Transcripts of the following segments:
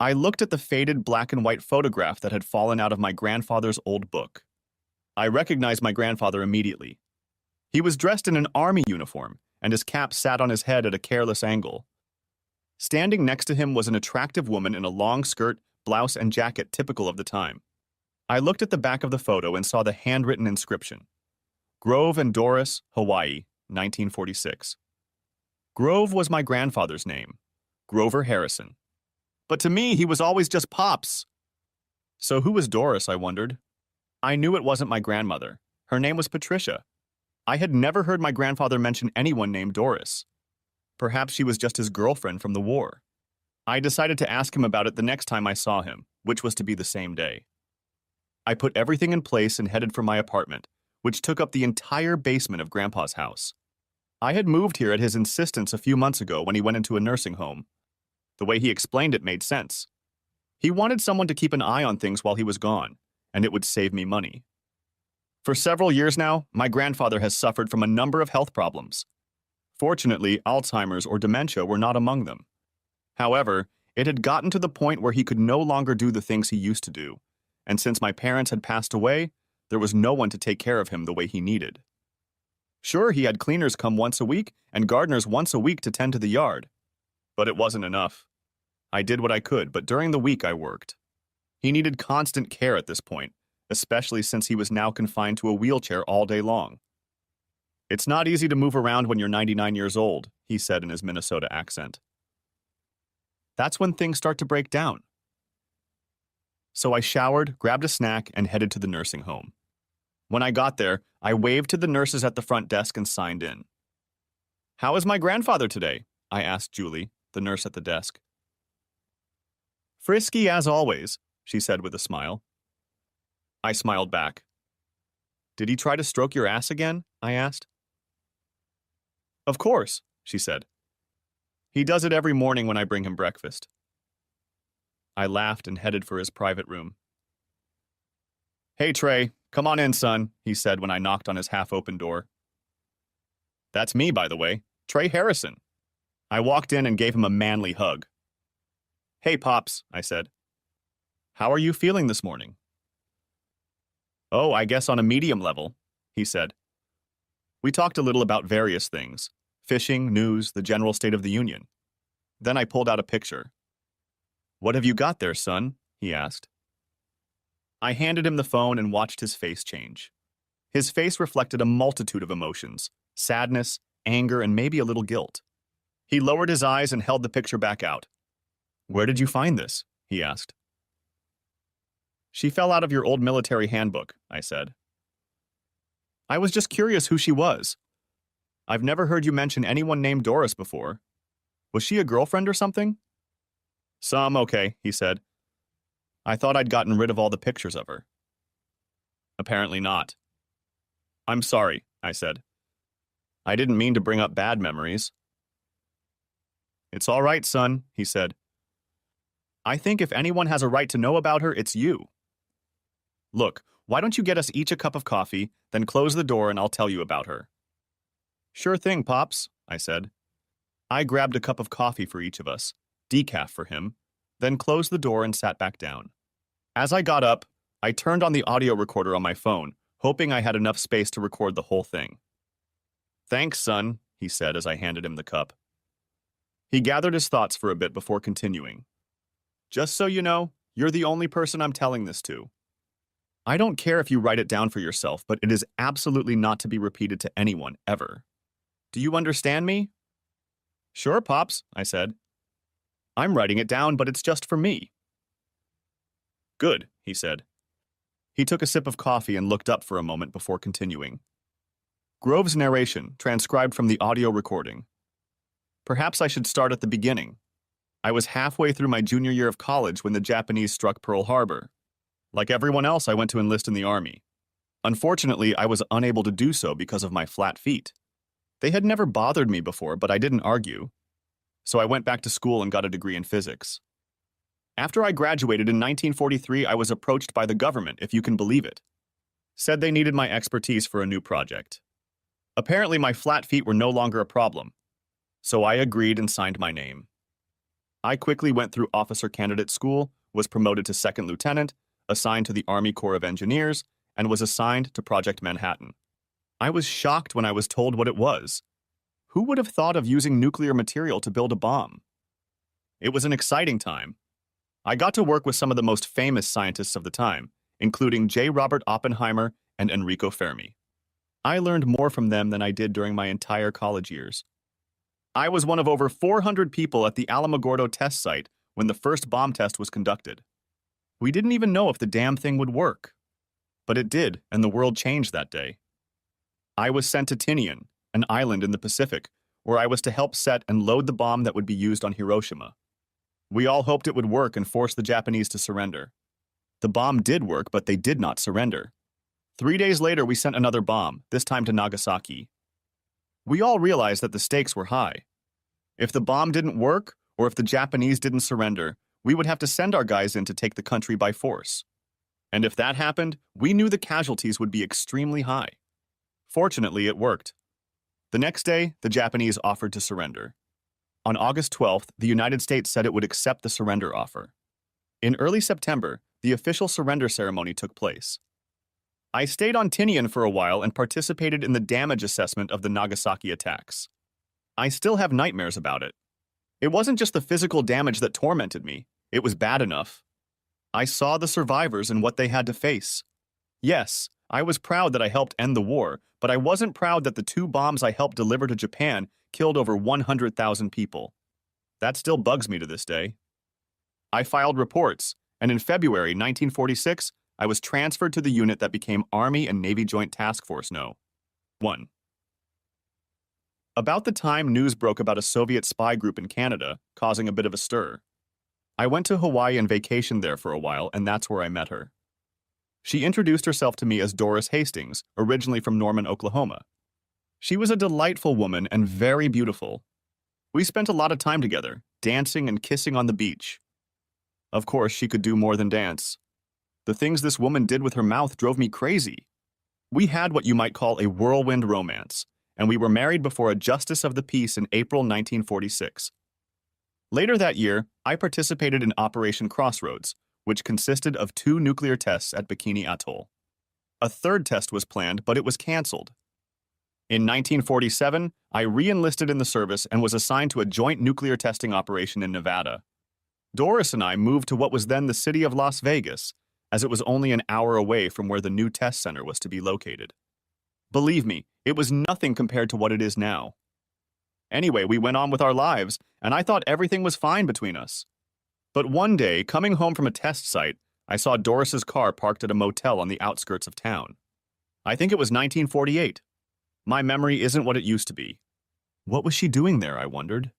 I looked at the faded black and white photograph that had fallen out of my grandfather's old book. I recognized my grandfather immediately. He was dressed in an army uniform, and his cap sat on his head at a careless angle. Standing next to him was an attractive woman in a long skirt, blouse, and jacket typical of the time. I looked at the back of the photo and saw the handwritten inscription. Grove and Doris, Hawaii, 1946. Grove was my grandfather's name, Grover Harrison. But to me, he was always just Pops. So who was Doris, I wondered? I knew it wasn't my grandmother. Her name was Patricia. I had never heard my grandfather mention anyone named Doris. Perhaps she was just his girlfriend from the war. I decided to ask him about it the next time I saw him, which was to be the same day. I put everything in place and headed for my apartment, which took up the entire basement of Grandpa's house. I had moved here at his insistence a few months ago when he went into a nursing home. The way he explained it made sense. He wanted someone to keep an eye on things while he was gone, and it would save me money. For several years now, my grandfather has suffered from a number of health problems. Fortunately, Alzheimer's or dementia were not among them. However, it had gotten to the point where he could no longer do the things he used to do, and since my parents had passed away, there was no one to take care of him the way he needed. Sure, he had cleaners come once a week and gardeners once a week to tend to the yard, but it wasn't enough. I did what I could, but during the week I worked. He needed constant care at this point, especially since he was now confined to a wheelchair all day long. It's not easy to move around when you're 99 years old, he said in his Minnesota accent. That's when things start to break down. So I showered, grabbed a snack, and headed to the nursing home. When I got there, I waved to the nurses at the front desk and signed in. "How is my grandfather today?" I asked Julie, the nurse at the desk. "Frisky as always," she said with a smile. I smiled back. "Did he try to stroke your ass again?" I asked. "Of course," she said. "He does it every morning when I bring him breakfast." I laughed and headed for his private room. "Hey, Trey, come on in, son," he said when I knocked on his half-open door. "That's me, by the way, Trey Harrison." I walked in and gave him a manly hug. "Hey, Pops," I said. "How are you feeling this morning?" "Oh, I guess on a medium level," he said. We talked a little about various things, fishing, news, the general state of the union. Then I pulled out a picture. "What have you got there, son?" he asked. I handed him the phone and watched his face change. His face reflected a multitude of emotions, sadness, anger, and maybe a little guilt. He lowered his eyes and held the picture back out. "Where did you find this?" he asked. "She fell out of your old military handbook," I said. "I was just curious who she was. I've never heard you mention anyone named Doris before. Was she a girlfriend or something?" "Some okay," he said. "I thought I'd gotten rid of all the pictures of her." "Apparently not." "I'm sorry," I said. "I didn't mean to bring up bad memories." "It's all right, son," he said. "I think if anyone has a right to know about her, it's you. Look, why don't you get us each a cup of coffee, then close the door and I'll tell you about her." "Sure thing, Pops," I said. I grabbed a cup of coffee for each of us, decaf for him, then closed the door and sat back down. As I got up, I turned on the audio recorder on my phone, hoping I had enough space to record the whole thing. "Thanks, son," he said as I handed him the cup. He gathered his thoughts for a bit before continuing. "Just so you know, you're the only person I'm telling this to. I don't care if you write it down for yourself, but it is absolutely not to be repeated to anyone, ever. Do you understand me?" "Sure, Pops," I said. "I'm writing it down, but it's just for me." "Good," he said. He took a sip of coffee and looked up for a moment before continuing. Grove's narration, transcribed from the audio recording. Perhaps I should start at the beginning. I was halfway through my junior year of college when the Japanese struck Pearl Harbor. Like everyone else, I went to enlist in the Army. Unfortunately, I was unable to do so because of my flat feet. They had never bothered me before, but I didn't argue. So I went back to school and got a degree in physics. After I graduated in 1943, I was approached by the government, if you can believe it. Said they needed my expertise for a new project. Apparently, my flat feet were no longer a problem. So I agreed and signed my name. I quickly went through officer candidate school, was promoted to second lieutenant, assigned to the Army Corps of Engineers, and was assigned to Project Manhattan. I was shocked when I was told what it was. Who would have thought of using nuclear material to build a bomb? It was an exciting time. I got to work with some of the most famous scientists of the time, including J. Robert Oppenheimer and Enrico Fermi. I learned more from them than I did during my entire college years. I was one of over 400 people at the Alamogordo test site when the first bomb test was conducted. We didn't even know if the damn thing would work. But it did, and the world changed that day. I was sent to Tinian, an island in the Pacific, where I was to help set and load the bomb that would be used on Hiroshima. We all hoped it would work and force the Japanese to surrender. The bomb did work, but they did not surrender. 3 days later, we sent another bomb, this time to Nagasaki. We all realized that the stakes were high. If the bomb didn't work, or if the Japanese didn't surrender, we would have to send our guys in to take the country by force. And if that happened, we knew the casualties would be extremely high. Fortunately, it worked. The next day, the Japanese offered to surrender. On August 12th, the United States said it would accept the surrender offer. In early September, the official surrender ceremony took place. I stayed on Tinian for a while and participated in the damage assessment of the Nagasaki attacks. I still have nightmares about it. It wasn't just the physical damage that tormented me. It was bad enough. I saw the survivors and what they had to face. Yes, I was proud that I helped end the war, but I wasn't proud that the 2 bombs I helped deliver to Japan killed over 100,000 people. That still bugs me to this day. I filed reports, and in February 1946, I was transferred to the unit that became Army and Navy Joint Task Force No. 1. About the time news broke about a Soviet spy group in Canada, causing a bit of a stir. I went to Hawaii and vacationed there for a while, and that's where I met her. She introduced herself to me as Doris Hastings, originally from Norman, Oklahoma. She was a delightful woman and very beautiful. We spent a lot of time together, dancing and kissing on the beach. Of course, she could do more than dance. The things this woman did with her mouth drove me crazy. We had what you might call a whirlwind romance, and we were married before a justice of the peace in April 1946. Later that year, I participated in Operation Crossroads, which consisted of 2 nuclear tests at Bikini Atoll. A 3rd test was planned, but it was canceled. In 1947, I re-enlisted in the service and was assigned to a joint nuclear testing operation in Nevada. Doris and I moved to what was then the city of Las Vegas, as it was only an hour away from where the new test center was to be located. Believe me, it was nothing compared to what it is now. Anyway, we went on with our lives, and I thought everything was fine between us. But one day, coming home from a test site, I saw Doris's car parked at a motel on the outskirts of town. I think it was 1948. My memory isn't what it used to be. What was she doing there, I wondered?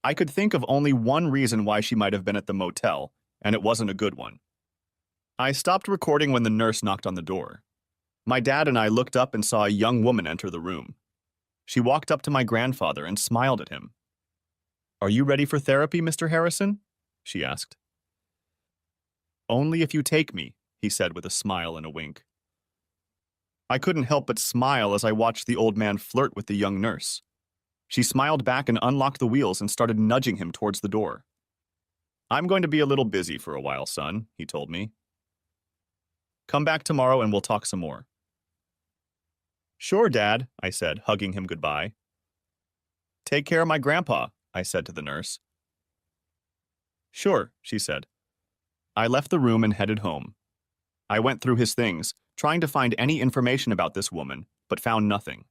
I could think of only one reason why she might have been at the motel, and it wasn't a good one. I stopped recording when the nurse knocked on the door. My dad and I looked up and saw a young woman enter the room. She walked up to my grandfather and smiled at him. "Are you ready for therapy, Mr. Harrison?" she asked. "Only if you take me," he said with a smile and a wink. I couldn't help but smile as I watched the old man flirt with the young nurse. She smiled back and unlocked the wheels and started nudging him towards the door. "I'm going to be a little busy for a while, son," he told me. "Come back tomorrow and we'll talk some more." "Sure, Dad," I said, hugging him goodbye. "Take care of my grandpa," I said to the nurse. "Sure," she said. I left the room and headed home. I went through his things, trying to find any information about this woman, but found nothing.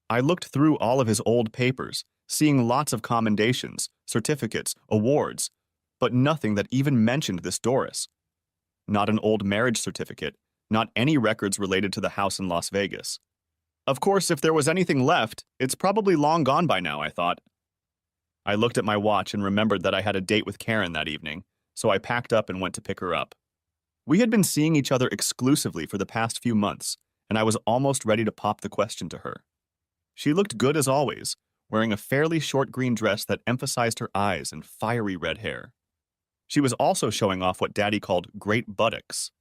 I looked through all of his old papers, seeing lots of commendations, certificates, awards, but nothing that even mentioned this Doris. Not an old marriage certificate, not any records related to the house in Las Vegas. Of course, if there was anything left, it's probably long gone by now, I thought. I looked at my watch and remembered that I had a date with Karen that evening, so I packed up and went to pick her up. We had been seeing each other exclusively for the past few months, and I was almost ready to pop the question to her. She looked good as always, wearing a fairly short green dress that emphasized her eyes and fiery red hair. She was also showing off what Daddy called great buttocks.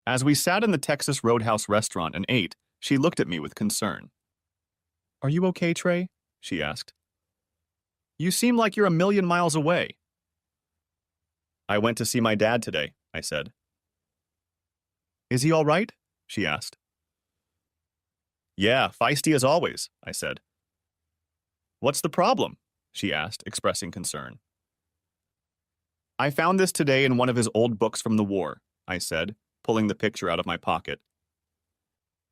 As we sat in the Texas Roadhouse restaurant and ate, she looked at me with concern. "Are you okay, Trey?" she asked. "You seem like you're a million miles away. I went to see my dad today, I said. Is he all right? She asked. Yeah, feisty as always, I said. What's the problem? She asked, expressing concern. I found this today in one of his old books from the war, I said, pulling the picture out of my pocket.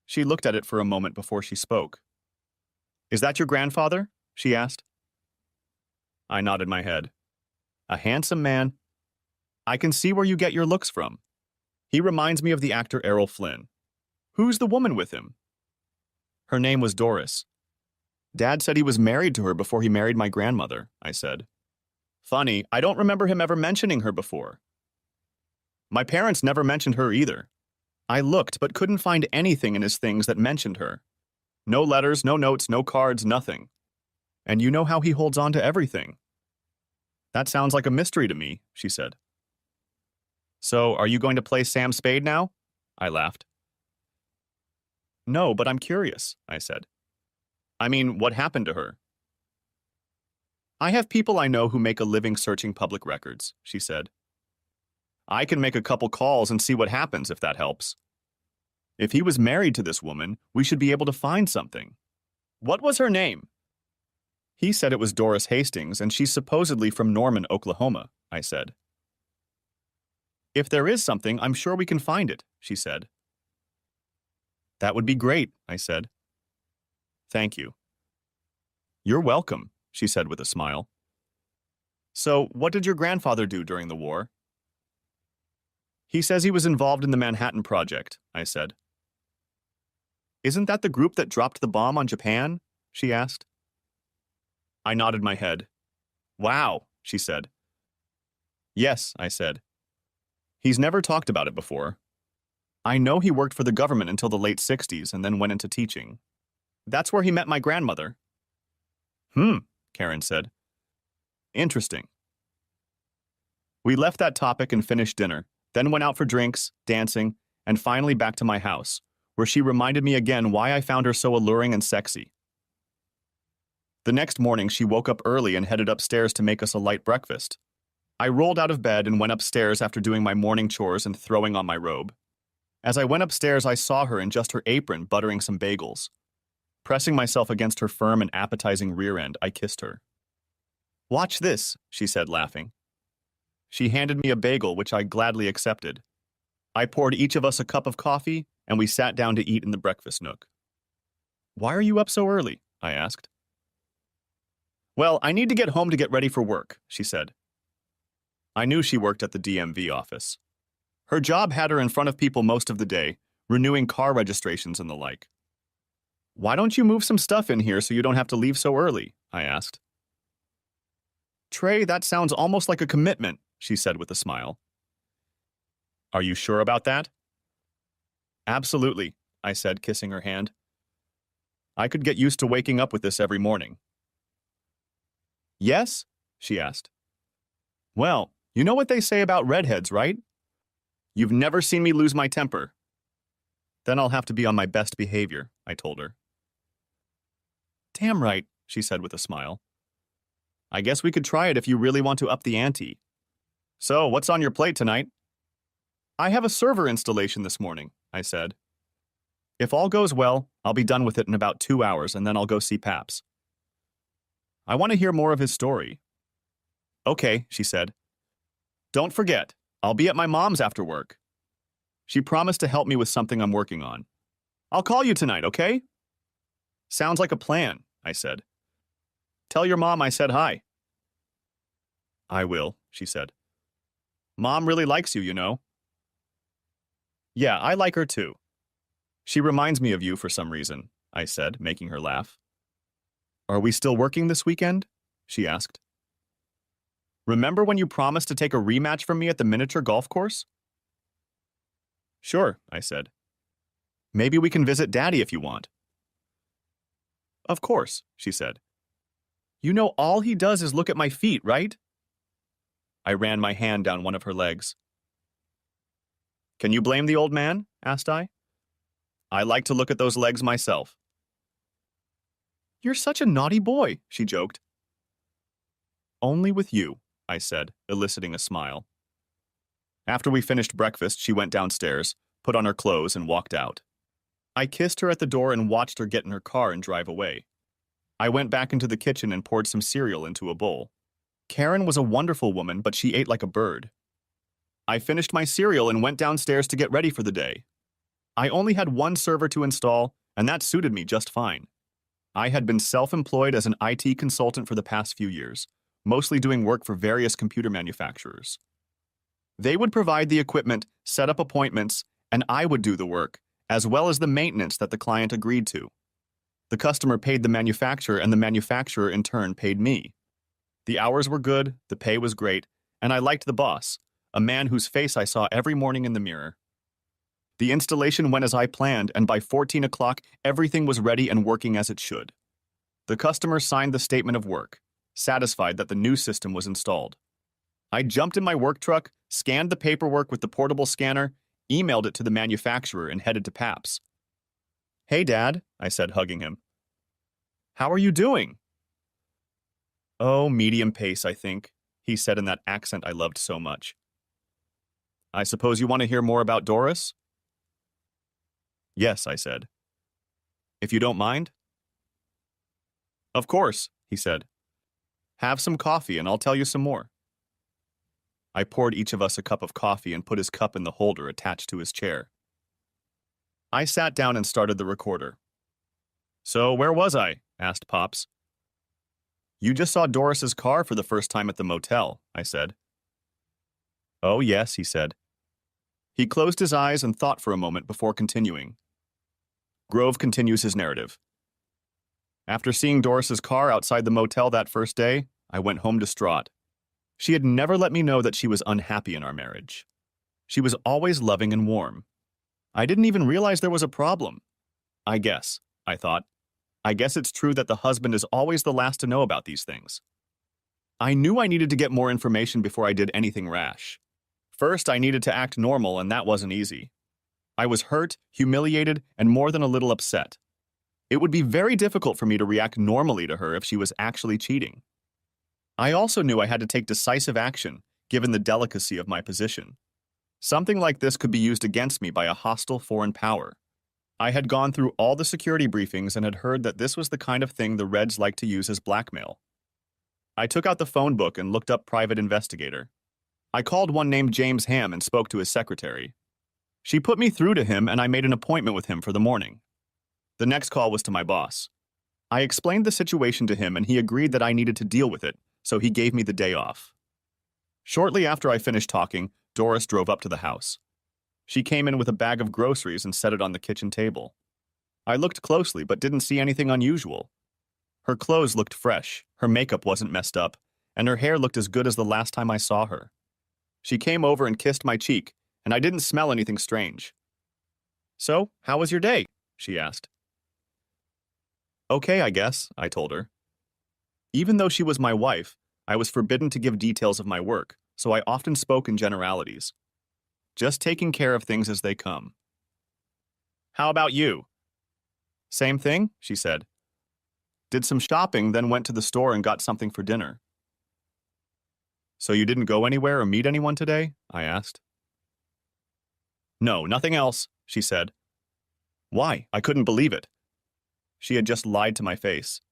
She looked at it for a moment before she spoke. Is that your grandfather? She asked. I nodded my head. A handsome man. I can see where you get your looks from. He reminds me of the actor Errol Flynn. Who's the woman with him? Her name was Doris. Dad said he was married to her before he married my grandmother, I said. Funny, I don't remember him ever mentioning her before. My parents never mentioned her either. I looked but couldn't find anything in his things that mentioned her. No letters, no notes, no cards, nothing. And you know how he holds on to everything. That sounds like a mystery to me, she said. So, are you going to play Sam Spade now? I laughed. No, but I'm curious, I said. I mean, what happened to her? I have people I know who make a living searching public records, she said. I can make a couple calls and see what happens if that helps. If he was married to this woman, we should be able to find something. What was her name? He said it was Doris Hastings, and she's supposedly from Norman, Oklahoma, I said. If there is something, I'm sure we can find it, she said. That would be great, I said. Thank you. You're welcome, she said with a smile. So, what did your grandfather do during the war? He says he was involved in the Manhattan Project, I said. Isn't that the group that dropped the bomb on Japan? She asked. I nodded my head. Wow, she said. Yes, I said. He's never talked about it before. I know he worked for the government until the late 60s and then went into teaching. That's where he met my grandmother. Karen said. Interesting. We left that topic and finished dinner, then went out for drinks, dancing, and finally back to my house, where she reminded me again why I found her so alluring and sexy. The next morning, she woke up early and headed upstairs to make us a light breakfast. I rolled out of bed and went upstairs after doing my morning chores and throwing on my robe. As I went upstairs, I saw her in just her apron buttering some bagels. Pressing myself against her firm and appetizing rear end, I kissed her. Watch this, she said, laughing. She handed me a bagel, which I gladly accepted. I poured each of us a cup of coffee, and we sat down to eat in the breakfast nook. Why are you up so early? I asked. Well, I need to get home to get ready for work, she said. I knew she worked at the DMV office. Her job had her in front of people most of the day, renewing car registrations and the like. Why don't you move some stuff in here so you don't have to leave so early? I asked. Trey, that sounds almost like a commitment, she said with a smile. Are you sure about that? Absolutely, I said, kissing her hand. I could get used to waking up with this every morning. Yes? She asked. Well, you know what they say about redheads, right? You've never seen me lose my temper. Then I'll have to be on my best behavior, I told her. Damn right, she said with a smile. I guess we could try it if you really want to up the ante. So, what's on your plate tonight? I have a server installation this morning, I said. If all goes well, I'll be done with it in about 2 hours, and then I'll go see Paps. I want to hear more of his story. Okay, she said. Don't forget, I'll be at my mom's after work. She promised to help me with something I'm working on. I'll call you tonight, okay? Sounds like a plan, I said. Tell your mom I said hi. I will, she said. Mom really likes you, you know. Yeah, I like her too. She reminds me of you for some reason, I said, making her laugh. Are we still working this weekend? She asked. Remember when you promised to take a rematch from me at the miniature golf course? Sure, I said. Maybe we can visit Daddy if you want. Of course, she said. You know all he does is look at my feet, right? I ran my hand down one of her legs. Can you blame the old man? Asked I. I like to look at those legs myself. You're such a naughty boy, she joked. Only with you, I said, eliciting a smile. After we finished breakfast, she went downstairs, put on her clothes, and walked out. I kissed her at the door and watched her get in her car and drive away. I went back into the kitchen and poured some cereal into a bowl. Karen was a wonderful woman, but she ate like a bird. I finished my cereal and went downstairs to get ready for the day. I only had one server to install, and that suited me just fine. I had been self-employed as an IT consultant for the past few years, mostly doing work for various computer manufacturers. They would provide the equipment, set up appointments, and I would do the work, as well as the maintenance that the client agreed to. The customer paid the manufacturer, and the manufacturer in turn paid me. The hours were good, the pay was great, and I liked the boss, a man whose face I saw every morning in the mirror. The installation went as I planned, and by 14 o'clock, everything was ready and working as it should. The customer signed the statement of work, satisfied that the new system was installed. I jumped in my work truck, scanned the paperwork with the portable scanner, emailed it to the manufacturer, and headed to Pap's. "Hey, Dad," I said, hugging him. "How are you doing?" "Oh, medium pace, I think," he said in that accent I loved so much. "I suppose you want to hear more about Doris?" "Yes," I said. "If you don't mind?" "Of course," he said. "Have some coffee and I'll tell you some more." I poured each of us a cup of coffee and put his cup in the holder attached to his chair. I sat down and started the recorder. "So where was I?" asked Pops. "You just saw Doris's car for the first time at the motel," I said. "Oh, yes," he said. He closed his eyes and thought for a moment before continuing. Grove continues his narrative. "After seeing Doris's car outside the motel that first day, I went home distraught. She had never let me know that she was unhappy in our marriage. She was always loving and warm. I didn't even realize there was a problem. I guess, I thought. I guess it's true that the husband is always the last to know about these things. I knew I needed to get more information before I did anything rash. First, I needed to act normal, and that wasn't easy. I was hurt, humiliated, and more than a little upset. It would be very difficult for me to react normally to her if she was actually cheating. I also knew I had to take decisive action, given the delicacy of my position. Something like this could be used against me by a hostile foreign power. I had gone through all the security briefings and had heard that this was the kind of thing the Reds like to use as blackmail. I took out the phone book and looked up private investigator. I called one named James Ham and spoke to his secretary. She put me through to him, and I made an appointment with him for the morning. The next call was to my boss. I explained the situation to him, and he agreed that I needed to deal with it, so he gave me the day off. Shortly after I finished talking, Doris drove up to the house. She came in with a bag of groceries and set it on the kitchen table. I looked closely but didn't see anything unusual. Her clothes looked fresh, her makeup wasn't messed up, and her hair looked as good as the last time I saw her. She came over and kissed my cheek, and I didn't smell anything strange. "So, how was your day?" she asked. "Okay, I guess," I told her. Even though she was my wife, I was forbidden to give details of my work, so I often spoke in generalities. Just taking care of things as they come. "How about you?" "Same thing," she said. "Did some shopping, then went to the store and got something for dinner." "So you didn't go anywhere or meet anyone today?" I asked. "No, nothing else," she said. Why? I couldn't believe it. She had just lied to my face.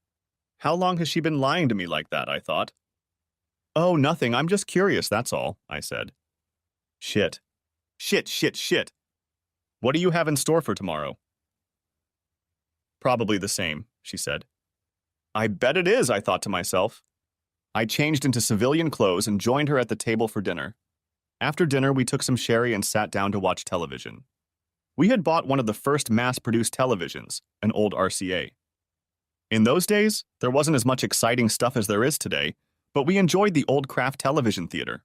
How long has she been lying to me like that, I thought. "Oh, nothing, I'm just curious, that's all," I said. Shit. Shit. What do you have in store for tomorrow?" "Probably the same," she said. I bet it is, I thought to myself. I changed into civilian clothes and joined her at the table for dinner. After dinner, we took some sherry and sat down to watch television. We had bought one of the first mass-produced televisions, an old RCA. In those days, there wasn't as much exciting stuff as there is today, but we enjoyed the old craft television theater.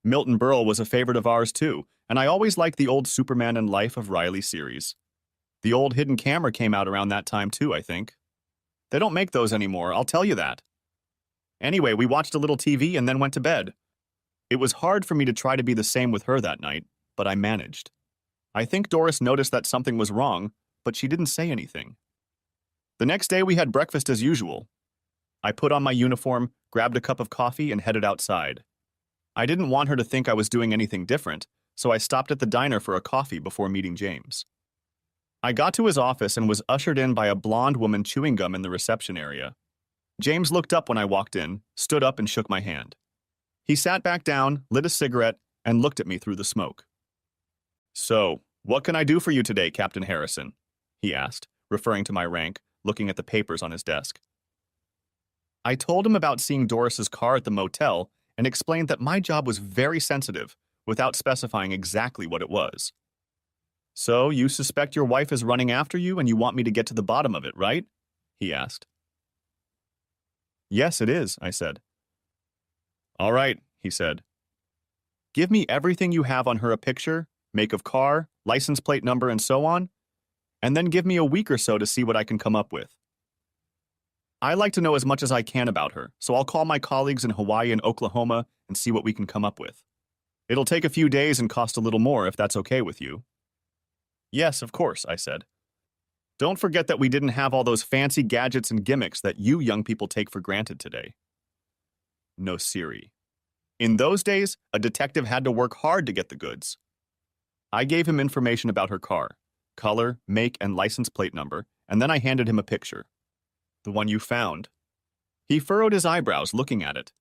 Milton Berle was a favorite of ours too, and I always liked the old Superman and Life of Riley series. The old hidden camera came out around that time too, I think. They don't make those anymore, I'll tell you that. Anyway, we watched a little TV and then went to bed. It was hard for me to try to be the same with her that night, but I managed. I think Doris noticed that something was wrong, but she didn't say anything. The next day we had breakfast as usual. I put on my uniform, grabbed a cup of coffee, and headed outside. I didn't want her to think I was doing anything different, so I stopped at the diner for a coffee before meeting James. I got to his office and was ushered in by a blonde woman chewing gum in the reception area. James looked up when I walked in, stood up and shook my hand. He sat back down, lit a cigarette, and looked at me through the smoke. "So, what can I do for you today, Captain Harrison?" he asked, referring to my rank, looking at the papers on his desk. I told him about seeing Doris's car at the motel and explained that my job was very sensitive, without specifying exactly what it was. "So, you suspect your wife is running after you and you want me to get to the bottom of it, right?" he asked. "Yes, it is," I said. "All right," he said. "Give me everything you have on her, a picture, make of car, license plate number, and so on, and then give me a week or so to see what I can come up with. I like to know as much as I can about her, so I'll call my colleagues in Hawaii and Oklahoma and see what we can come up with. It'll take a few days and cost a little more if that's okay with you." "Yes, of course," I said. "Don't forget that we didn't have all those fancy gadgets and gimmicks that you young people take for granted today." No siri. In those days, a detective had to work hard to get the goods. I gave him information about her car, color, make, and license plate number, and then I handed him a picture. "The one you found." He furrowed his eyebrows looking at it.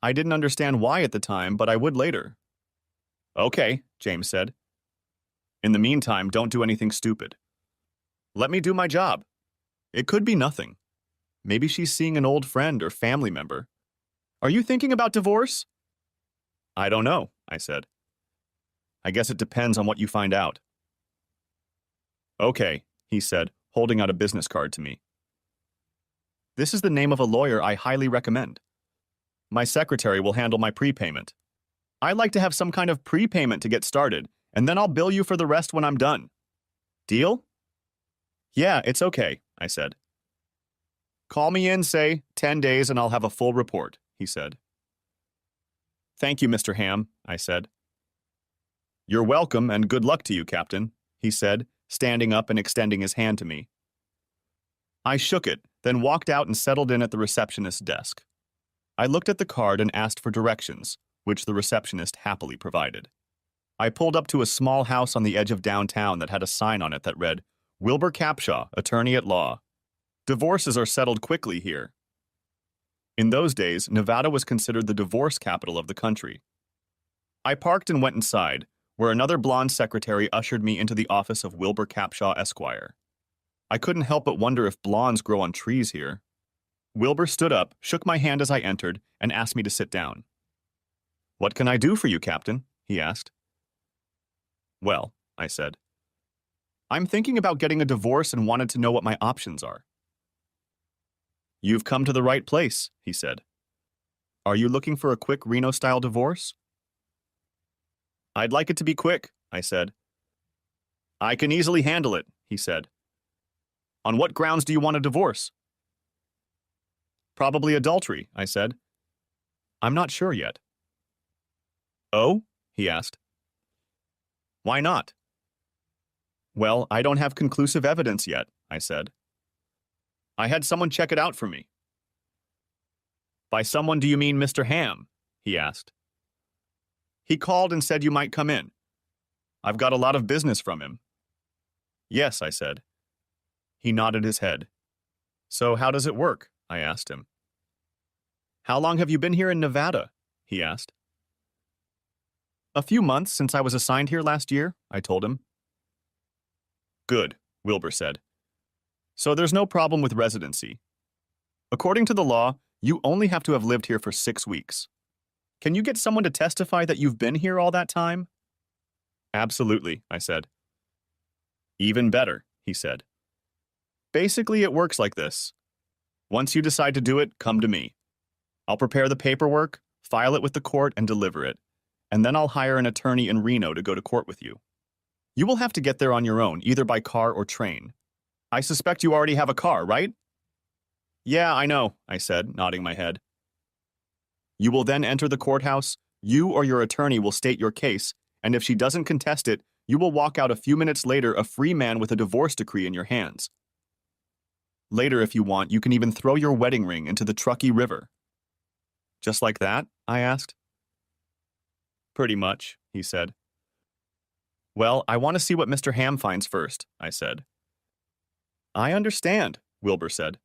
I didn't understand why at the time, but I would later. "Okay," James said. "In the meantime, don't do anything stupid. Let me do my job. It could be nothing. Maybe she's seeing an old friend or family member. Are you thinking about divorce?" "I don't know," I said. "I guess it depends on what you find out." "Okay," he said, holding out a business card to me. "This is the name of a lawyer I highly recommend. My secretary will handle my prepayment. I like to have some kind of prepayment to get started, and then I'll bill you for the rest when I'm done. Deal?" "Yeah, it's okay," I said. "Call me in, say, 10 days and I'll have a full report," he said. "Thank you, Mr. Ham," I said. "You're welcome and good luck to you, Captain," he said, standing up and extending his hand to me. I shook it, then walked out and settled in at the receptionist's desk. I looked at the card and asked for directions, which the receptionist happily provided. I pulled up to a small house on the edge of downtown that had a sign on it that read, "Wilbur Capshaw, Attorney at Law. Divorces are settled quickly here." In those days, Nevada was considered the divorce capital of the country. I parked and went inside, where another blonde secretary ushered me into the office of Wilbur Capshaw, Esquire. I couldn't help but wonder if blondes grow on trees here. Wilbur stood up, shook my hand as I entered, and asked me to sit down. "What can I do for you, Captain?" he asked. "Well," I said, "I'm thinking about getting a divorce and wanted to know what my options are." "You've come to the right place," he said. "Are you looking for a quick Reno-style divorce?" "I'd like it to be quick," I said. "I can easily handle it," he said. "On what grounds do you want a divorce?" "Probably adultery," I said. "I'm not sure yet." "Oh?" he asked. "Why not?" "Well, I don't have conclusive evidence yet," I said. "I had someone check it out for me." "By someone, do you mean Mr. Ham?" he asked. "He called and said you might come in. I've got a lot of business from him." "Yes," I said. He nodded his head. "So how does it work?" I asked him. "How long have you been here in Nevada?" he asked. "A few months since I was assigned here last year," I told him. "Good," Wilbur said. "So there's no problem with residency. According to the law, you only have to have lived here for 6 weeks. Can you get someone to testify that you've been here all that time?" "Absolutely," I said. "Even better," he said. "Basically, it works like this. Once you decide to do it, come to me. I'll prepare the paperwork, file it with the court, and deliver it, and then I'll hire an attorney in Reno to go to court with you. You will have to get there on your own, either by car or train. I suspect you already have a car, right?" "Yeah, I know," I said, nodding my head. "You will then enter the courthouse, you or your attorney will state your case, and if she doesn't contest it, you will walk out a few minutes later a free man with a divorce decree in your hands. Later, if you want, you can even throw your wedding ring into the Truckee River." "Just like that?" I asked. Pretty much, he said. Well, I want to see what Mr. Ham finds first, I said. I understand, Wilbur said.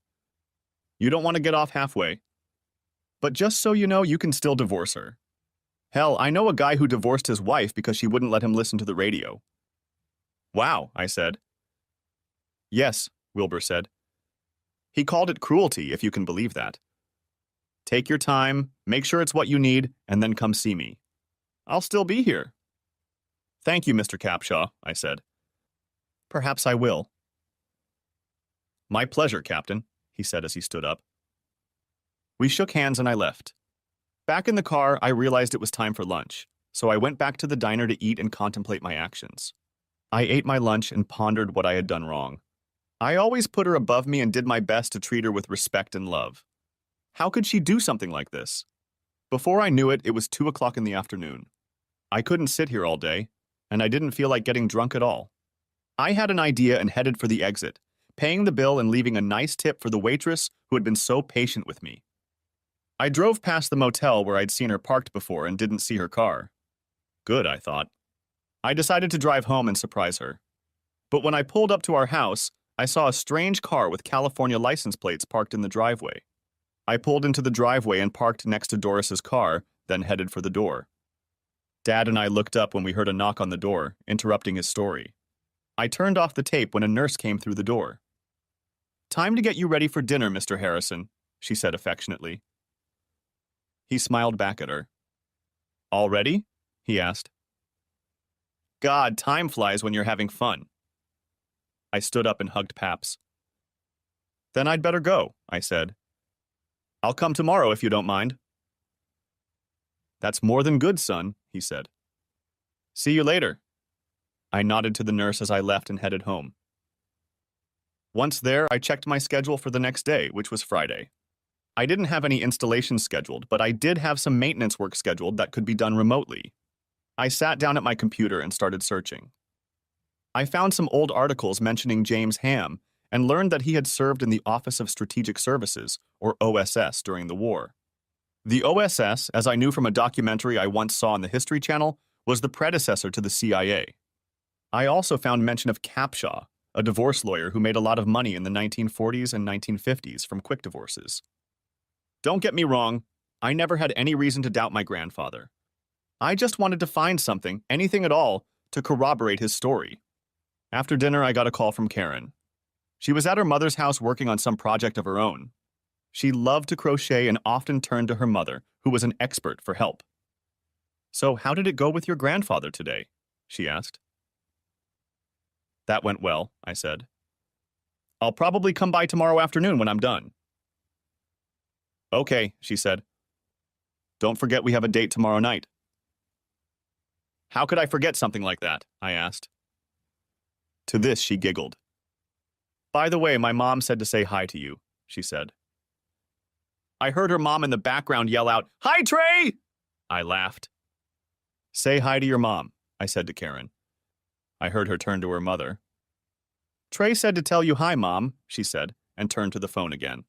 You don't want to get off halfway. But just so you know, you can still divorce her. Hell, I know a guy who divorced his wife because she wouldn't let him listen to the radio. Wow, I said. Yes, Wilbur said. He called it cruelty, if you can believe that. Take your time, make sure it's what you need, and then come see me. I'll still be here. Thank you, Mr. Capshaw, I said. Perhaps I will. My pleasure, Captain, he said as he stood up. We shook hands and I left. Back in the car, I realized it was time for lunch, so I went back to the diner to eat and contemplate my actions. I ate my lunch and pondered what I had done wrong. I always put her above me and did my best to treat her with respect and love. How could she do something like this? Before I knew it, it was 2 o'clock in the afternoon. I couldn't sit here all day, and I didn't feel like getting drunk at all. I had an idea and headed for the exit, paying the bill and leaving a nice tip for the waitress who had been so patient with me. I drove past the motel where I'd seen her parked before and didn't see her car. Good, I thought. I decided to drive home and surprise her. But when I pulled up to our house, I saw a strange car with California license plates parked in the driveway. I pulled into the driveway and parked next to Doris's car, then headed for the door. Dad and I looked up when we heard a knock on the door, interrupting his story. I turned off the tape when a nurse came through the door. Time to get you ready for dinner, Mr. Harrison, she said affectionately. He smiled back at her. All ready? He asked. God, time flies when you're having fun. I stood up and hugged Paps. Then I'd better go, I said. I'll come tomorrow if you don't mind. That's more than good, son, he said. See you later. I nodded to the nurse as I left and headed home. Once there, I checked my schedule for the next day, which was Friday. I didn't have any installations scheduled, but I did have some maintenance work scheduled that could be done remotely. I sat down at my computer and started searching. I found some old articles mentioning James Ham and learned that he had served in the Office of Strategic Services, or OSS, during the war. The OSS, as I knew from a documentary I once saw on the History Channel, was the predecessor to the CIA. I also found mention of Capshaw, a divorce lawyer who made a lot of money in the 1940s and 1950s from quick divorces. Don't get me wrong, I never had any reason to doubt my grandfather. I just wanted to find something, anything at all, to corroborate his story. After dinner, I got a call from Karen. She was at her mother's house working on some project of her own. She loved to crochet and often turned to her mother, who was an expert, for help. So how did it go with your grandfather today? She asked. That went well, I said. I'll probably come by tomorrow afternoon when I'm done. Okay, she said. Don't forget we have a date tomorrow night. How could I forget something like that? I asked. To this, she giggled. By the way, my mom said to say hi to you, she said. I heard her mom in the background yell out, "Hi, Trey!" I laughed. Say hi to your mom, I said to Karen. I heard her turn to her mother. Trey said to tell you hi, Mom, she said, and turned to the phone again.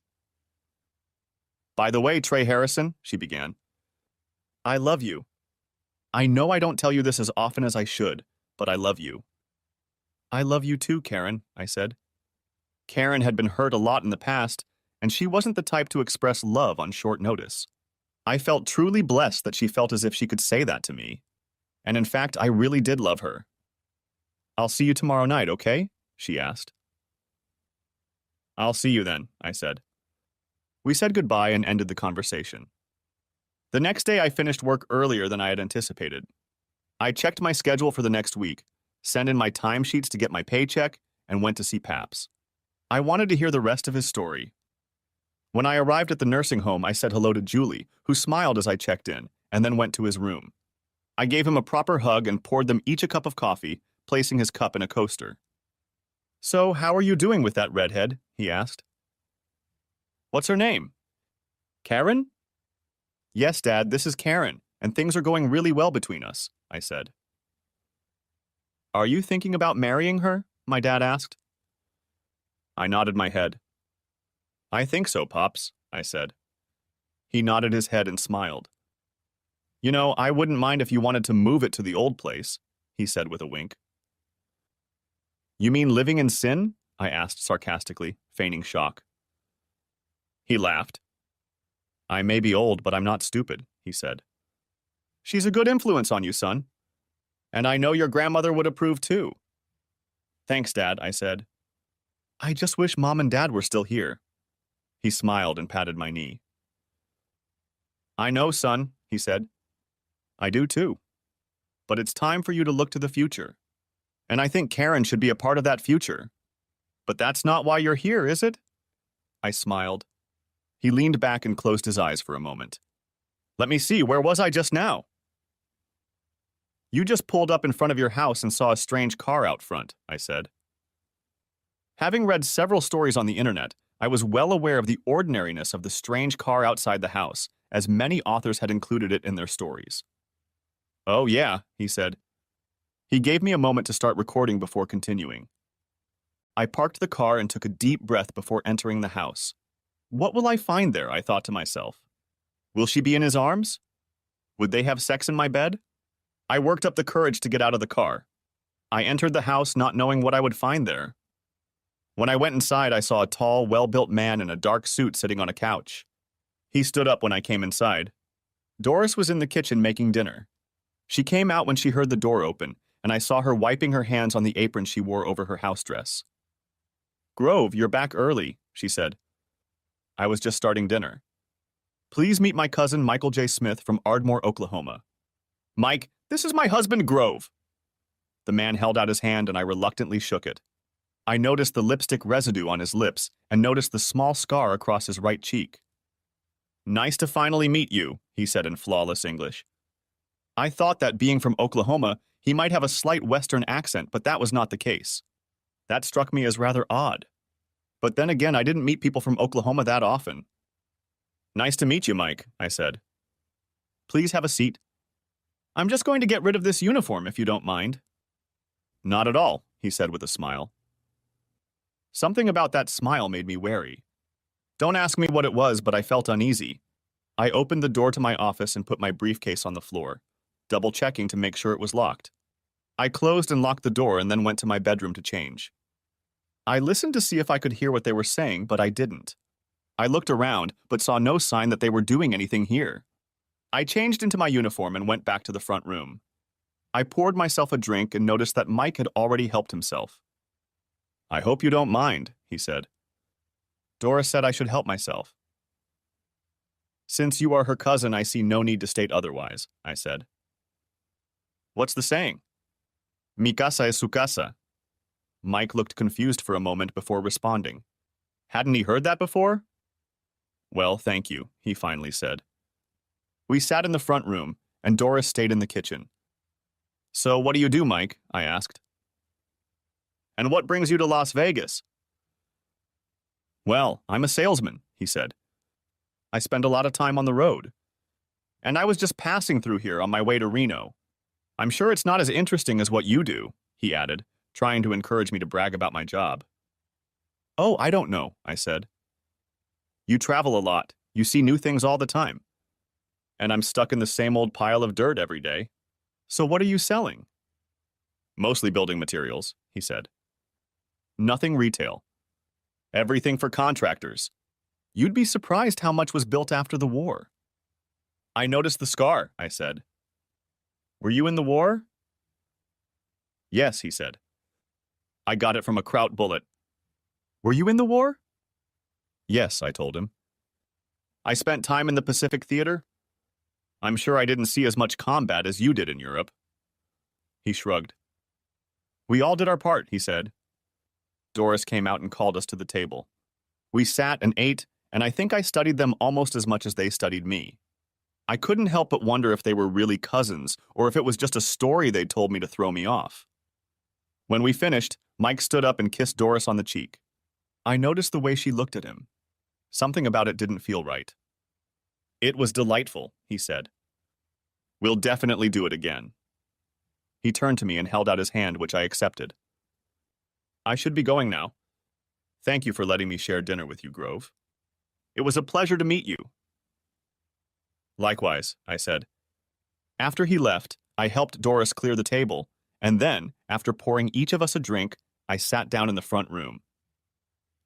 By the way, Trey Harrison, she began. I love you. I know I don't tell you this as often as I should, but I love you. I love you too, Karen, I said. Karen had been hurt a lot in the past, and she wasn't the type to express love on short notice. I felt truly blessed that she felt as if she could say that to me. And in fact, I really did love her. I'll see you tomorrow night, okay? She asked. I'll see you then, I said. We said goodbye and ended the conversation. The next day, I finished work earlier than I had anticipated. I checked my schedule for the next week, sent in my timesheets to get my paycheck, and went to see Paps. I wanted to hear the rest of his story. When I arrived at the nursing home, I said hello to Julie, who smiled as I checked in, and then went to his room. I gave him a proper hug and poured them each a cup of coffee, placing his cup in a coaster. So, how are you doing with that redhead? He asked. What's her name? Karen? Yes, Dad, this is Karen, and things are going really well between us, I said. Are you thinking about marrying her? My dad asked. I nodded my head. I think so, Pops, I said. He nodded his head and smiled. I wouldn't mind if you wanted to move it to the old place, he said with a wink. You mean living in sin? I asked sarcastically, feigning shock. He laughed. I may be old, but I'm not stupid, he said. She's a good influence on you, son. And I know your grandmother would approve too. Thanks, Dad, I said. I just wish Mom and Dad were still here. He smiled and patted my knee. I know, son, he said. I do too. But it's time for you to look to the future. And I think Karen should be a part of that future. But that's not why you're here, is it? I smiled. He leaned back and closed his eyes for a moment. Let me see, where was I just now? You just pulled up in front of your house and saw a strange car out front, I said. Having read several stories on the internet, I was well aware of the ordinariness of the strange car outside the house, as many authors had included it in their stories. Oh yeah, he said. He gave me a moment to start recording before continuing. I parked the car and took a deep breath before entering the house. What will I find there, I thought to myself. Will she be in his arms? Would they have sex in my bed? I worked up the courage to get out of the car. I entered the house not knowing what I would find there. When I went inside, I saw a tall, well-built man in a dark suit sitting on a couch. He stood up when I came inside. Doris was in the kitchen making dinner. She came out when she heard the door open, and I saw her wiping her hands on the apron she wore over her house dress. Grove, you're back early, she said. I was just starting dinner. Please meet my cousin Michael J. Smith from Ardmore, Oklahoma. Mike, this is my husband Grove. The man held out his hand and I reluctantly shook it. I noticed the lipstick residue on his lips and noticed the small scar across his right cheek. Nice to finally meet you, he said in flawless English. I thought that being from Oklahoma, he might have a slight Western accent, but that was not the case. That struck me as rather odd. But then again, I didn't meet people from Oklahoma that often. Nice to meet you, Mike, I said. Please have a seat. I'm just going to get rid of this uniform, if you don't mind. Not at all, he said with a smile. Something about that smile made me wary. Don't ask me what it was, but I felt uneasy. I opened the door to my office and put my briefcase on the floor, double-checking to make sure it was locked. I closed and locked the door and then went to my bedroom to change. I listened to see if I could hear what they were saying, but I didn't. I looked around, but saw no sign that they were doing anything here. I changed into my uniform and went back to the front room. I poured myself a drink and noticed that Mike had already helped himself. I hope you don't mind, he said. Doris said I should help myself. Since you are her cousin, I see no need to state otherwise, I said. What's the saying? Mi casa es su casa. Mike looked confused for a moment before responding. Hadn't he heard that before? Well, thank you, he finally said. We sat in the front room, and Doris stayed in the kitchen. So what do you do, Mike? I asked. And what brings you to Las Vegas? Well, I'm a salesman, he said. I spend a lot of time on the road. And I was just passing through here on my way to Reno. I'm sure it's not as interesting as what you do, he added, trying to encourage me to brag about my job. Oh, I don't know, I said. You travel a lot. You see new things all the time. And I'm stuck in the same old pile of dirt every day. So what are you selling? Mostly building materials, he said. Nothing retail. Everything for contractors. You'd be surprised how much was built after the war. I noticed the scar, I said. Were you in the war? Yes, he said. I got it from a Kraut bullet. Were you in the war? Yes, I told him. I spent time in the Pacific Theater. I'm sure I didn't see as much combat as you did in Europe. He shrugged. We all did our part, he said. Doris came out and called us to the table. We sat and ate, and I think I studied them almost as much as they studied me. I couldn't help but wonder if they were really cousins, or if it was just a story they'd told me to throw me off. When we finished, Mike stood up and kissed Doris on the cheek. I noticed the way she looked at him. Something about it didn't feel right. It was delightful, he said. We'll definitely do it again. He turned to me and held out his hand, which I accepted. I should be going now. Thank you for letting me share dinner with you, Grove. It was a pleasure to meet you. Likewise, I said. After he left, I helped Doris clear the table, and then, after pouring each of us a drink, I sat down in the front room.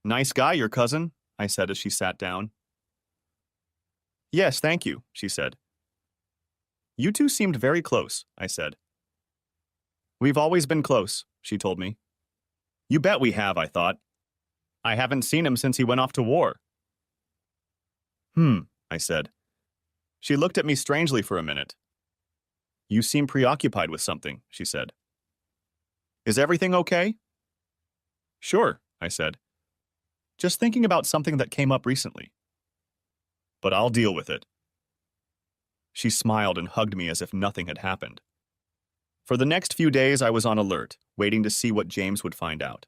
"Nice guy, your cousin," I said as she sat down. "Yes, thank you," she said. "You two seemed very close," I said. "We've always been close," she told me. "You bet we have," I thought. "I haven't seen him since he went off to war." I said. She looked at me strangely for a minute. "You seem preoccupied with something," she said. "Is everything okay?" "Sure," I said. "Just thinking about something that came up recently. But I'll deal with it." She smiled and hugged me as if nothing had happened. For the next few days, I was on alert, waiting to see what James would find out.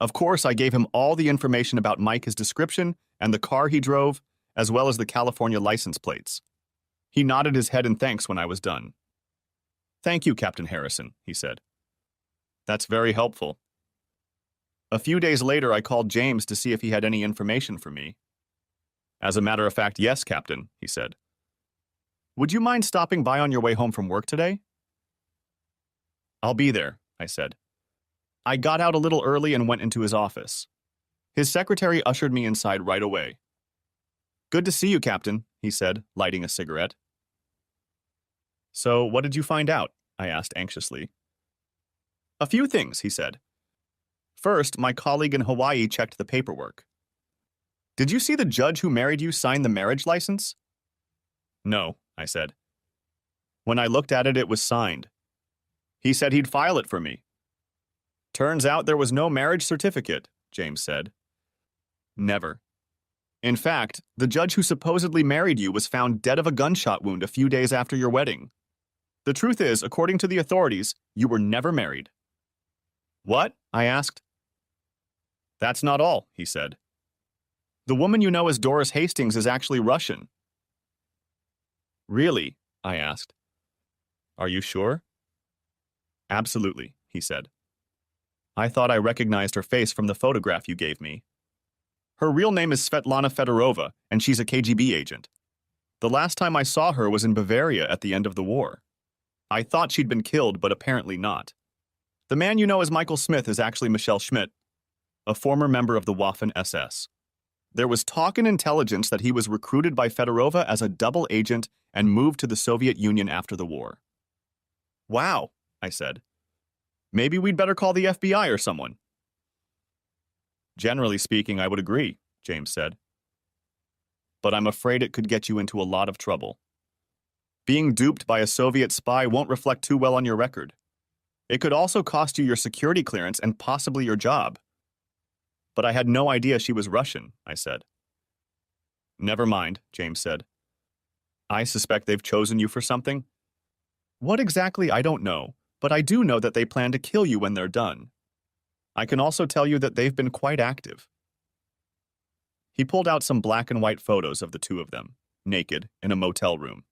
Of course, I gave him all the information about Mike, his description, and the car he drove, as well as the California license plates. He nodded his head in thanks when I was done. "Thank you, Captain Harrison," he said. "That's very helpful." A few days later, I called James to see if he had any information for me. "As a matter of fact, yes, Captain," he said. "Would you mind stopping by on your way home from work today?" "I'll be there," I said. I got out a little early and went into his office. His secretary ushered me inside right away. "Good to see you, Captain," he said, lighting a cigarette. "So, what did you find out?" I asked anxiously. "A few things," he said. "First, my colleague in Hawaii checked the paperwork." "Did you see the judge who married you sign the marriage license?" "No," I said. "When I looked at it, it was signed. He said he'd file it for me." "Turns out there was no marriage certificate," James said. "Never. In fact, the judge who supposedly married you was found dead of a gunshot wound a few days after your wedding. The truth is, according to the authorities, you were never married." "What?" I asked. "That's not all," he said. "The woman you know as Doris Hastings is actually Russian." "Really?" I asked. "Are you sure?" "Absolutely," he said. "I thought I recognized her face from the photograph you gave me. Her real name is Svetlana Fedorova, and she's a KGB agent. The last time I saw her was in Bavaria at the end of the war. I thought she'd been killed, but apparently not. The man you know as Michael Smith is actually Michel Schmidt, a former member of the Waffen SS. There was talk in intelligence that he was recruited by Fedorova as a double agent and moved to the Soviet Union after the war." "Wow," I said. "Maybe we'd better call the FBI or someone." "Generally speaking, I would agree," James said. "But I'm afraid it could get you into a lot of trouble. Being duped by a Soviet spy won't reflect too well on your record. It could also cost you your security clearance and possibly your job." "But I had no idea she was Russian," I said. "Never mind," James said. "I suspect they've chosen you for something. What exactly, I don't know, but I do know that they plan to kill you when they're done. I can also tell you that they've been quite active." He pulled out some black and white photos of the two of them, naked, in a motel room.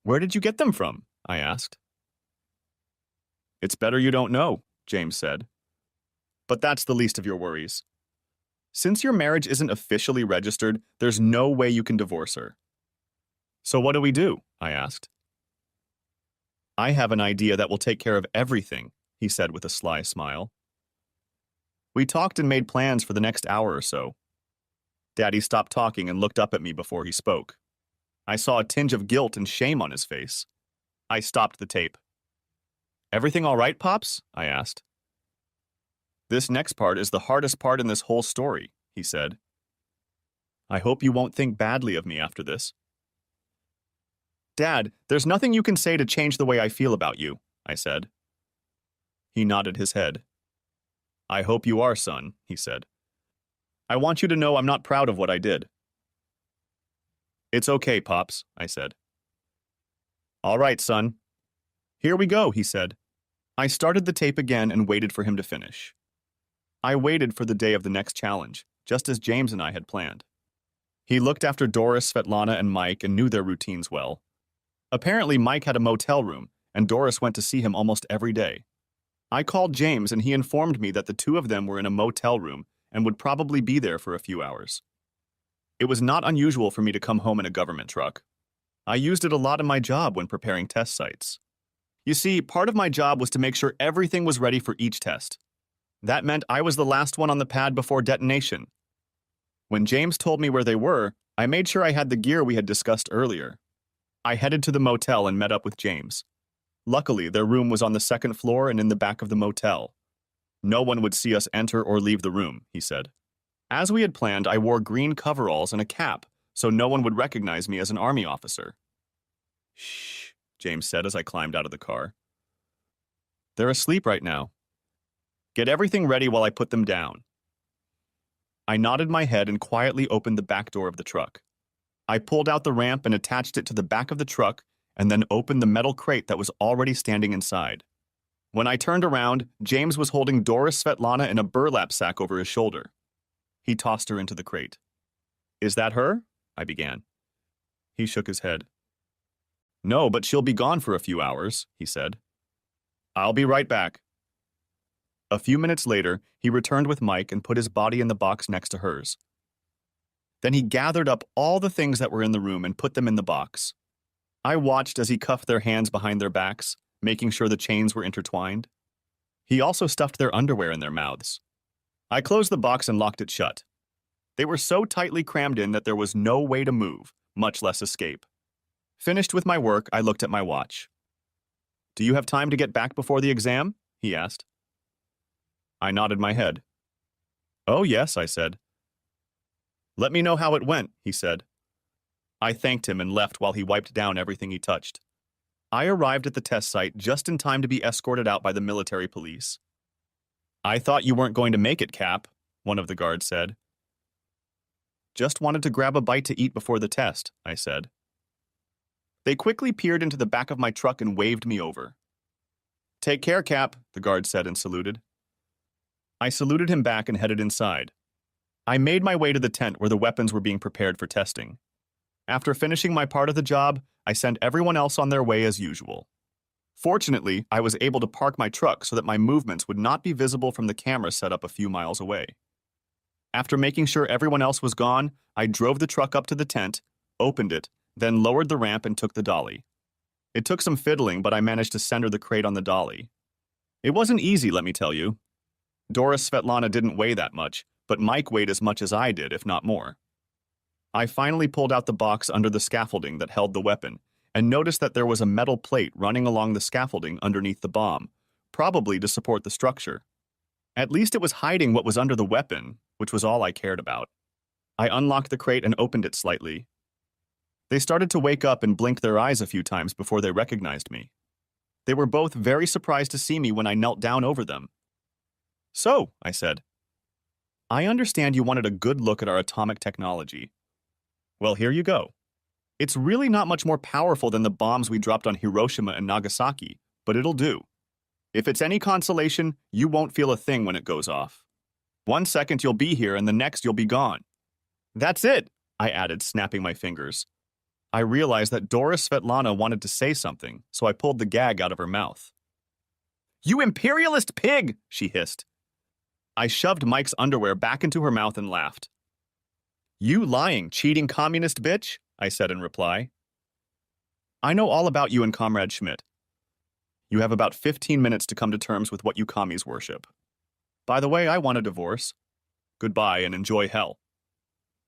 "Where did you get them from?" I asked. "It's better you don't know," James said. "But that's the least of your worries. Since your marriage isn't officially registered, there's no way you can divorce her." "So what do we do?" I asked. "I have an idea that will take care of everything," he said with a sly smile. We talked and made plans for the next hour or so. Daddy stopped talking and looked up at me before he spoke. I saw a tinge of guilt and shame on his face. I stopped the tape. "Everything all right, Pops?" I asked. "This next part is the hardest part in this whole story," he said. "I hope you won't think badly of me after this." "Dad, there's nothing you can say to change the way I feel about you," I said. He nodded his head. "I hope you are, son," he said. "I want you to know I'm not proud of what I did." "It's okay, Pops," I said. "All right, son." "Here we go," he said. I started the tape again and waited for him to finish. I waited for the day of the next challenge, just as James and I had planned. He looked after Doris, Svetlana, and Mike and knew their routines well. Apparently, Mike had a motel room, and Doris went to see him almost every day. I called James, and he informed me that the two of them were in a motel room and would probably be there for a few hours. It was not unusual for me to come home in a government truck. I used it a lot in my job when preparing test sites. You see, part of my job was to make sure everything was ready for each test. That meant I was the last one on the pad before detonation. When James told me where they were, I made sure I had the gear we had discussed earlier. I headed to the motel and met up with James. Luckily, their room was on the second floor and in the back of the motel. No one would see us enter or leave the room, he said. As we had planned, I wore green coveralls and a cap, so no one would recognize me as an army officer. Shh, James said as I climbed out of the car. They're asleep right now. Get everything ready while I put them down. I nodded my head and quietly opened the back door of the truck. I pulled out the ramp and attached it to the back of the truck and then opened the metal crate that was already standing inside. When I turned around, James was holding Doris Svetlana in a burlap sack over his shoulder. He tossed her into the crate. Is that her? I began. He shook his head. No, but she'll be gone for a few hours, he said. I'll be right back. A few minutes later, he returned with Mike and put his body in the box next to hers. Then he gathered up all the things that were in the room and put them in the box. I watched as he cuffed their hands behind their backs, making sure the chains were intertwined. He also stuffed their underwear in their mouths. I closed the box and locked it shut. They were so tightly crammed in that there was no way to move, much less escape. Finished with my work, I looked at my watch. Do you have time to get back before the exam? He asked. I nodded my head. Oh, yes, I said. Let me know how it went, he said. I thanked him and left while he wiped down everything he touched. I arrived at the test site just in time to be escorted out by the military police. I thought you weren't going to make it, Cap, one of the guards said. Just wanted to grab a bite to eat before the test, I said. They quickly peered into the back of my truck and waved me over. Take care, Cap, the guard said and saluted. I saluted him back and headed inside. I made my way to the tent where the weapons were being prepared for testing. After finishing my part of the job, I sent everyone else on their way as usual. Fortunately, I was able to park my truck so that my movements would not be visible from the camera set up a few miles away. After making sure everyone else was gone, I drove the truck up to the tent, opened it, then lowered the ramp and took the dolly. It took some fiddling, but I managed to center the crate on the dolly. It wasn't easy, let me tell you. Doris Svetlana didn't weigh that much, but Mike weighed as much as I did, if not more. I finally pulled out the box under the scaffolding that held the weapon and noticed that there was a metal plate running along the scaffolding underneath the bomb, probably to support the structure. At least it was hiding what was under the weapon, which was all I cared about. I unlocked the crate and opened it slightly. They started to wake up and blinked their eyes a few times before they recognized me. They were both very surprised to see me when I knelt down over them. So, I said, I understand you wanted a good look at our atomic technology. Well, here you go. It's really not much more powerful than the bombs we dropped on Hiroshima and Nagasaki, but it'll do. If it's any consolation, you won't feel a thing when it goes off. 1 second you'll be here and the next you'll be gone. That's it, I added, snapping my fingers. I realized that Doris Svetlana wanted to say something, so I pulled the gag out of her mouth. You imperialist pig, she hissed. I shoved Mike's underwear back into her mouth and laughed. You lying, cheating communist bitch, I said in reply. I know all about you and Comrade Schmidt. You have about 15 minutes to come to terms with what you commies worship. By the way, I want a divorce. Goodbye and enjoy hell.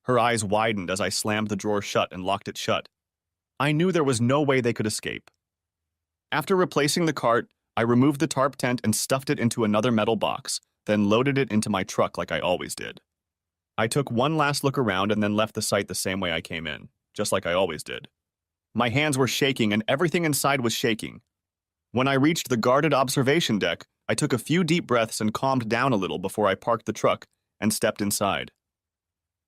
Her eyes widened as I slammed the drawer shut and locked it shut. I knew there was no way they could escape. After replacing the cart, I removed the tarp tent and stuffed it into another metal box, then loaded it into my truck like I always did. I took one last look around and then left the site the same way I came in, just like I always did. My hands were shaking and everything inside was shaking. When I reached the guarded observation deck, I took a few deep breaths and calmed down a little before I parked the truck and stepped inside.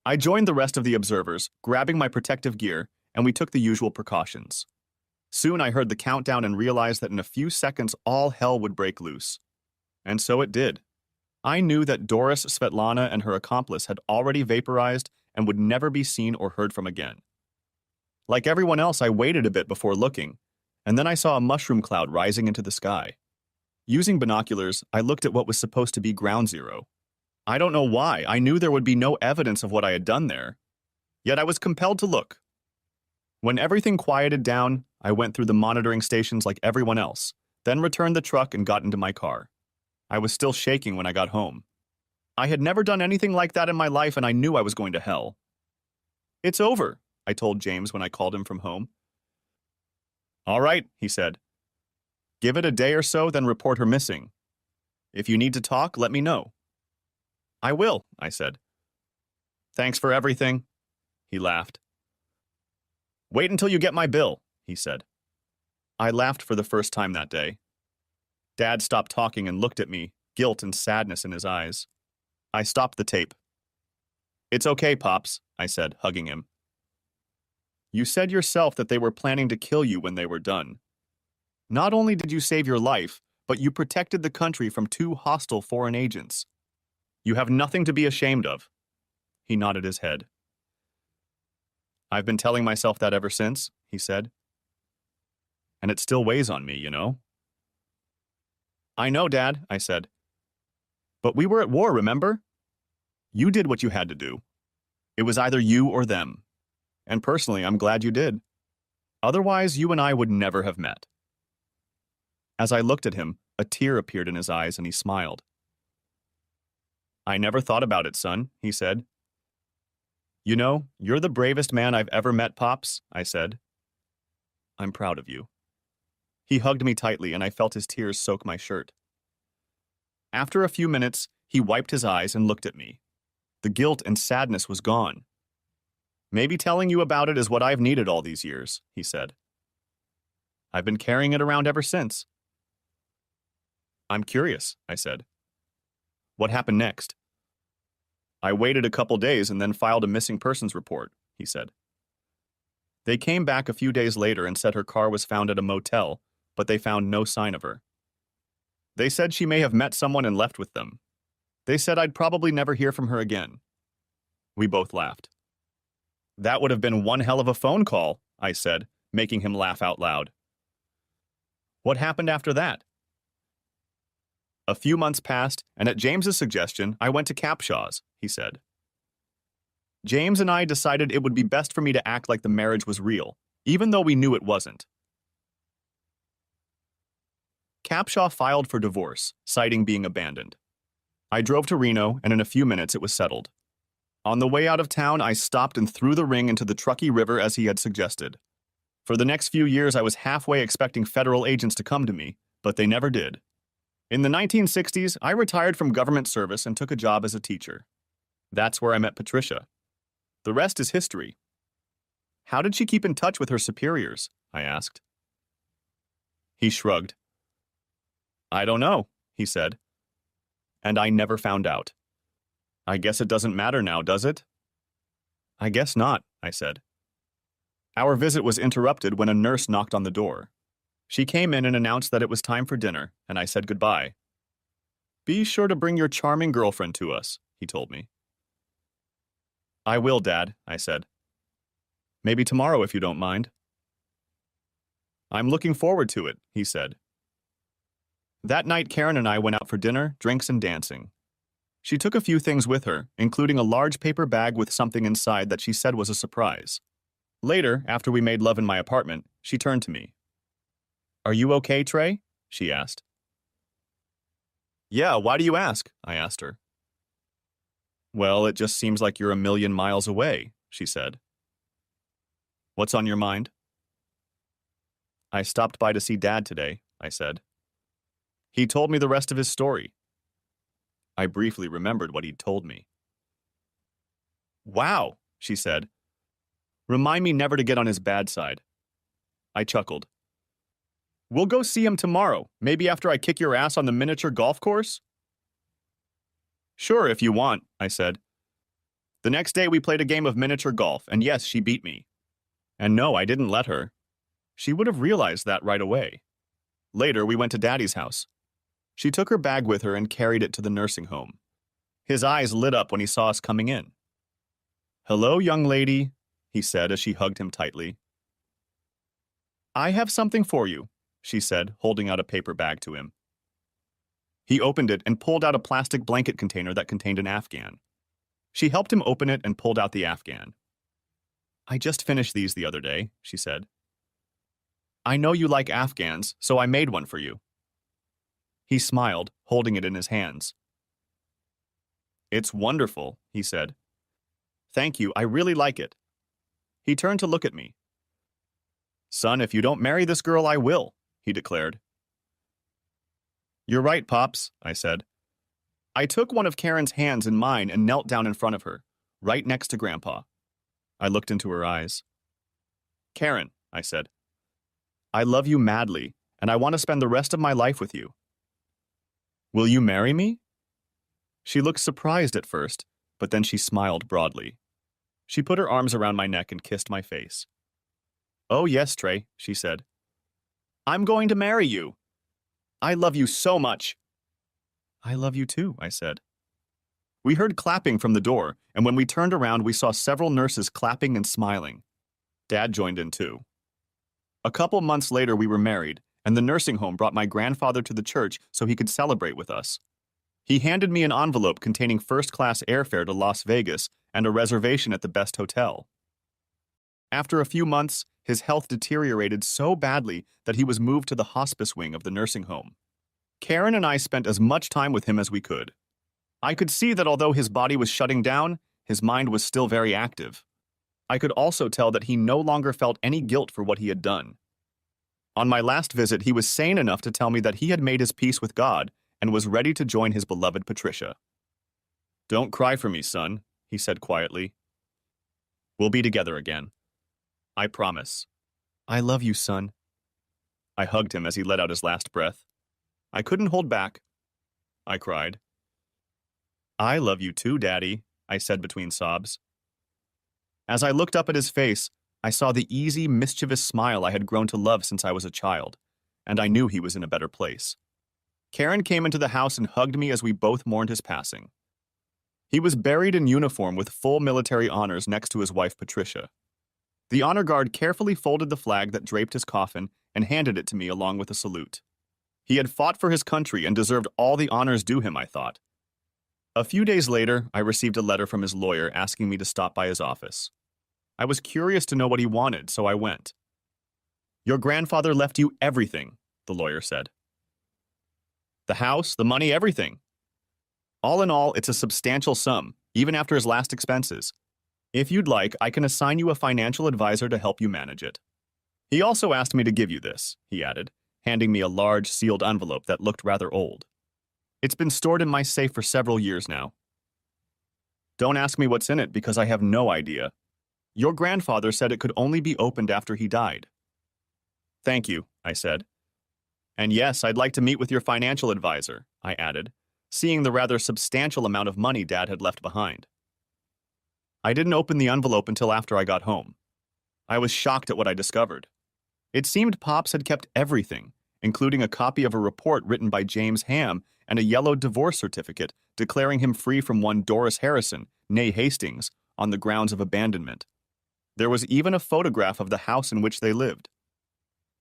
I joined the rest of the observers, grabbing my protective gear, and we took the usual precautions. Soon I heard the countdown and realized that in a few seconds all hell would break loose. And so it did. I knew that Doris Svetlana and her accomplice had already vaporized and would never be seen or heard from again. Like everyone else, I waited a bit before looking, and then I saw a mushroom cloud rising into the sky. Using binoculars, I looked at what was supposed to be ground zero. I don't know why, I knew there would be no evidence of what I had done there. Yet I was compelled to look. When everything quieted down, I went through the monitoring stations like everyone else, then returned the truck and got into my car. I was still shaking when I got home. I had never done anything like that in my life, and I knew I was going to hell. "It's over," I told James when I called him from home. "All right," he said. "Give it a day or so, then report her missing. If you need to talk, let me know." "I will," I said. "Thanks for everything," he laughed. "Wait until you get my bill," he said. I laughed for the first time that day. Dad stopped talking and looked at me, guilt and sadness in his eyes. I stopped the tape. "It's okay, Pops," I said, hugging him. "You said yourself that they were planning to kill you when they were done. Not only did you save your life, but you protected the country from 2 hostile foreign agents. You have nothing to be ashamed of." He nodded his head. "I've been telling myself that ever since," he said. "And it still weighs on me, you know." "I know, Dad," I said. "But we were at war, remember? You did what you had to do. It was either you or them. And personally, I'm glad you did. Otherwise, you and I would never have met." As I looked at him, a tear appeared in his eyes and he smiled. "I never thought about it, son," he said. "You know, you're the bravest man I've ever met, Pops," I said. "I'm proud of you." He hugged me tightly and I felt his tears soak my shirt. After a few minutes, he wiped his eyes and looked at me. The guilt and sadness was gone. "Maybe telling you about it is what I've needed all these years," he said. "I've been carrying it around ever since." "I'm curious," I said. "What happened next?" "I waited a couple days and then filed a missing persons report," he said. "They came back a few days later and said her car was found at a motel, but they found no sign of her. They said she may have met someone and left with them. They said I'd probably never hear from her again." We both laughed. "That would have been one hell of a phone call," I said, making him laugh out loud. "What happened after that?" "A few months passed, and at James's suggestion, I went to Capshaw's," he said. "James and I decided it would be best for me to act like the marriage was real, even though we knew it wasn't. Capshaw filed for divorce, citing being abandoned. I drove to Reno, and in a few minutes it was settled. On the way out of town, I stopped and threw the ring into the Truckee River as he had suggested. For the next few years, I was halfway expecting federal agents to come to me, but they never did. In the 1960s, I retired from government service and took a job as a teacher. That's where I met Patricia. The rest is history." "How did she keep in touch with her superiors?" I asked. He shrugged. "I don't know," he said. "And I never found out. I guess it doesn't matter now, does it?" "I guess not," I said. Our visit was interrupted when a nurse knocked on the door. She came in and announced that it was time for dinner, and I said goodbye. "Be sure to bring your charming girlfriend to us," he told me. "I will, Dad," I said. "Maybe tomorrow if you don't mind." "I'm looking forward to it," he said. That night, Karen and I went out for dinner, drinks, and dancing. She took a few things with her, including a large paper bag with something inside that she said was a surprise. Later, after we made love in my apartment, she turned to me. "Are you okay, Trey?" she asked. "Yeah, why do you ask?" I asked her. "Well, it just seems like you're a million miles away," she said. "What's on your mind?" "I stopped by to see Dad today," I said. "He told me the rest of his story." I briefly remembered what he'd told me. "Wow," she said. "Remind me never to get on his bad side." I chuckled. "We'll go see him tomorrow, maybe after I kick your ass on the miniature golf course?" "Sure, if you want," I said. The next day we played a game of miniature golf, and yes, she beat me. And no, I didn't let her. She would have realized that right away. Later, we went to Daddy's house. She took her bag with her and carried it to the nursing home. His eyes lit up when he saw us coming in. "Hello, young lady," he said as she hugged him tightly. "I have something for you," she said, holding out a paper bag to him. He opened it and pulled out a plastic blanket container that contained an Afghan. She helped him open it and pulled out the Afghan. I just finished these the other day, she said. I know you like Afghans, so I made one for you. He smiled, holding it in his hands. It's wonderful, he said. Thank you, I really like it. He turned to look at me. Son, if you don't marry this girl, I will, he declared. You're right, Pops, I said. I took one of Karen's hands in mine and knelt down in front of her, right next to Grandpa. I looked into her eyes. Karen, I said, I love you madly, and I want to spend the rest of my life with you. Will you marry me? She looked surprised at first, but then she smiled broadly. She put her arms around my neck and kissed my face. Oh yes, Trey, she said. I'm going to marry you. I love you so much. I love you too, I said. We heard clapping from the door, and when we turned around, we saw several nurses clapping and smiling. Dad joined in too. A couple months later, we were married, and the nursing home brought my grandfather to the church so he could celebrate with us. He handed me an envelope containing first-class airfare to Las Vegas and a reservation at the best hotel. After a few months, his health deteriorated so badly that he was moved to the hospice wing of the nursing home. Karen and I spent as much time with him as we could. I could see that although his body was shutting down, his mind was still very active. I could also tell that he no longer felt any guilt for what he had done. On my last visit, he was sane enough to tell me that he had made his peace with God and was ready to join his beloved Patricia. Don't cry for me, son, he said quietly. We'll be together again. I promise. I love you, son. I hugged him as he let out his last breath. I couldn't hold back. I cried. I love you too, Daddy, I said between sobs. As I looked up at his face, I saw the easy, mischievous smile I had grown to love since I was a child, and I knew he was in a better place. Karen came into the house and hugged me as we both mourned his passing. He was buried in uniform with full military honors next to his wife, Patricia. The honor guard carefully folded the flag that draped his coffin and handed it to me along with a salute. He had fought for his country and deserved all the honors due him, I thought. A few days later, I received a letter from his lawyer asking me to stop by his office. I was curious to know what he wanted, so I went. Your grandfather left you everything, the lawyer said. The house, the money, everything. All in all, it's a substantial sum, even after his last expenses. If you'd like, I can assign you a financial advisor to help you manage it. He also asked me to give you this, he added, handing me a large, sealed envelope that looked rather old. It's been stored in my safe for several years now. Don't ask me what's in it because I have no idea. Your grandfather said it could only be opened after he died. Thank you, I said. And yes, I'd like to meet with your financial advisor, I added, seeing the rather substantial amount of money Dad had left behind. I didn't open the envelope until after I got home. I was shocked at what I discovered. It seemed Pops had kept everything, including a copy of a report written by James Ham and a yellow divorce certificate declaring him free from one Doris Harrison, née Hastings, on the grounds of abandonment. There was even a photograph of the house in which they lived.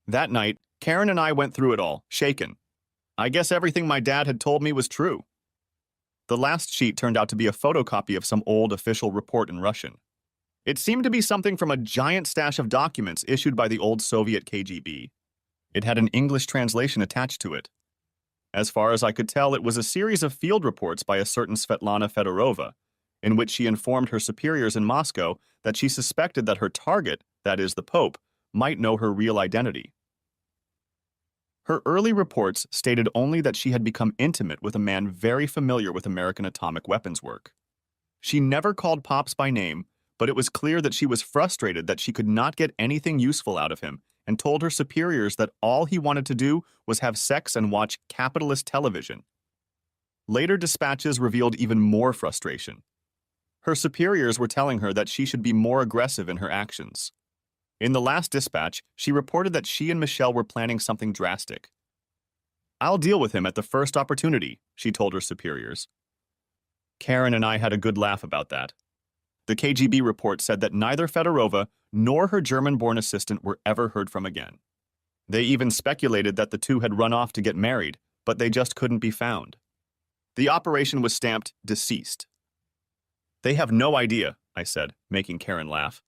That night, Karen and I went through it all, shaken. I guess everything my dad had told me was true. The last sheet turned out to be a photocopy of some old official report in Russian. It seemed to be something from a giant stash of documents issued by the old Soviet KGB. It had an English translation attached to it. As far as I could tell, it was a series of field reports by a certain Svetlana Fedorova, in which she informed her superiors in Moscow that she suspected that her target, that is, the Pope, might know her real identity. Her early reports stated only that she had become intimate with a man very familiar with American atomic weapons work. She never called Pops by name, but it was clear that she was frustrated that she could not get anything useful out of him and told her superiors that all he wanted to do was have sex and watch capitalist television. Later dispatches revealed even more frustration. Her superiors were telling her that she should be more aggressive in her actions. In the last dispatch, she reported that she and Michelle were planning something drastic. I'll deal with him at the first opportunity, she told her superiors. Karen and I had a good laugh about that. The KGB report said that neither Fedorova nor her German-born assistant were ever heard from again. They even speculated that the two had run off to get married, but they just couldn't be found. The operation was stamped deceased. They have no idea, I said, making Karen laugh.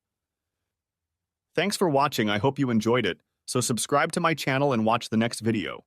Thanks for watching. I hope you enjoyed it. So subscribe to my channel and watch the next video.